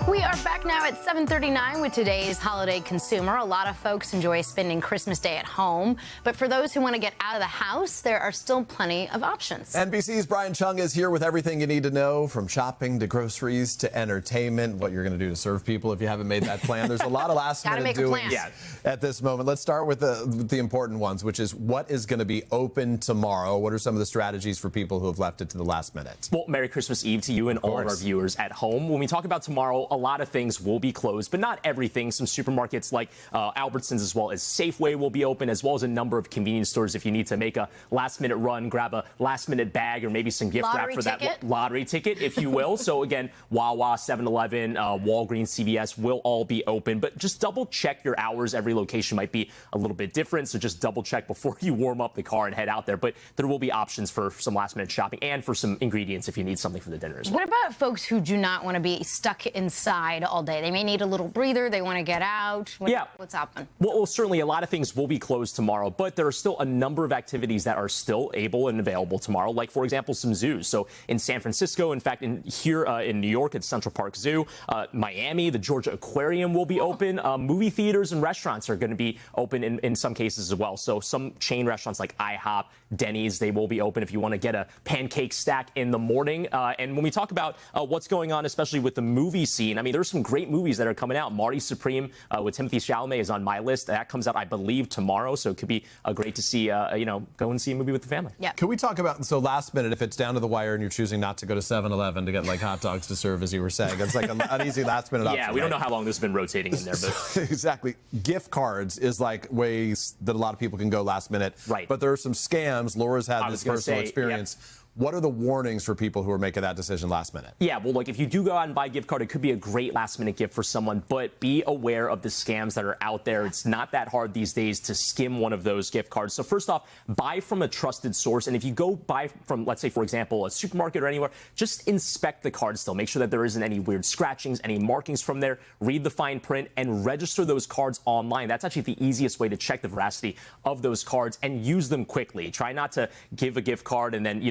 We are back now at 7:39 with today's holiday consumer. A lot of folks enjoy spending Christmas Day at home, but for those who want to get out of the house, there are still plenty of options. NBC's Brian Cheung is here with everything you need to know, from shopping to groceries to entertainment, what you're going to do to serve people if you haven't made that plan. There's a lot of last-minute doings at this moment. Let's start with the important ones, which is what is going to be open tomorrow. What are some of the strategies for people who have left it to the last minute? Well, Merry Christmas Eve to you and all of our viewers at home. When we talk about tomorrow, a lot of things will be closed, but not everything. Some supermarkets like Albertsons as well as Safeway will be open, as well as a number of convenience stores if you need to make a last-minute run, grab a last-minute bag or maybe some gift wrap for that lottery ticket, if you will. So again, Wawa, 7-Eleven, Walgreens, CVS will all be open, but just double check your hours. Every location might be a little bit different, so just double check before you warm up the car and head out there. But there will be options for some last-minute shopping and for some ingredients if you need something for the dinner as well. What about folks who do not want to be stuck inside all day? They may need a little breather. They want to get out. What's happening? Well, certainly a lot of things will be closed tomorrow, but there are still a number of activities that are still able and available tomorrow, like, for example, some zoos. So in San Francisco, in fact, here in New York at Central Park Zoo, Miami, the Georgia Aquarium will be open. Movie theaters and restaurants are going to be open in some cases as well. So some chain restaurants like IHOP, Denny's, they will be open if you want to get a pancake stack in the morning. And when we talk about what's going on, especially with the movie scene, I mean, there's some great movies that are coming out. Marty Supreme with Timothy Chalamet is on my list. That comes out, I believe, tomorrow. So it could be great to see, go and see a movie with the family. Yeah. Can we talk about, so last minute, if it's down to the wire and you're choosing not to go to 7-Eleven to get like hot dogs to serve, as you were saying, it's like an easy last minute option. Yeah, we don't know how long this has been rotating in there, but exactly. Gift cards is like ways that a lot of people can go last minute. Right. But there are some scams. Laura's had this personal experience. Yep. What are the warnings for people who are making that decision last minute? Yeah, well, like if you do go out and buy a gift card, it could be a great last-minute gift for someone, but be aware of the scams that are out there. It's not that hard these days to skim one of those gift cards. So first off, buy from a trusted source. And if you go buy from, let's say, for example, a supermarket or anywhere, just inspect the card still. Make sure that there isn't any weird scratchings, any markings from there. Read the fine print and register those cards online. That's actually the easiest way to check the veracity of those cards and use them quickly. Try not to give a gift card and then,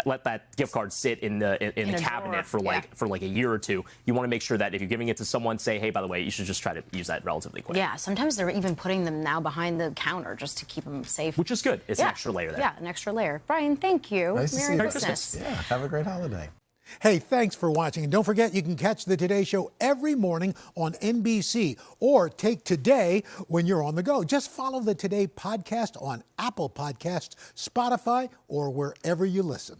let that gift card sit in the cabinet for like a year or two. You want to make sure that if you're giving it to someone, say, hey, by the way, you should just try to use that relatively quick. Yeah, sometimes they're even putting them now behind the counter just to keep them safe. Which is good. It's an extra layer there. Yeah, an extra layer. Brian, thank you. Nice to see you. Merry Christmas. Yeah, have a great holiday. Hey, thanks for watching. And don't forget, you can catch the Today Show every morning on NBC or take Today when you're on the go. Just follow the Today podcast on Apple Podcasts, Spotify, or wherever you listen.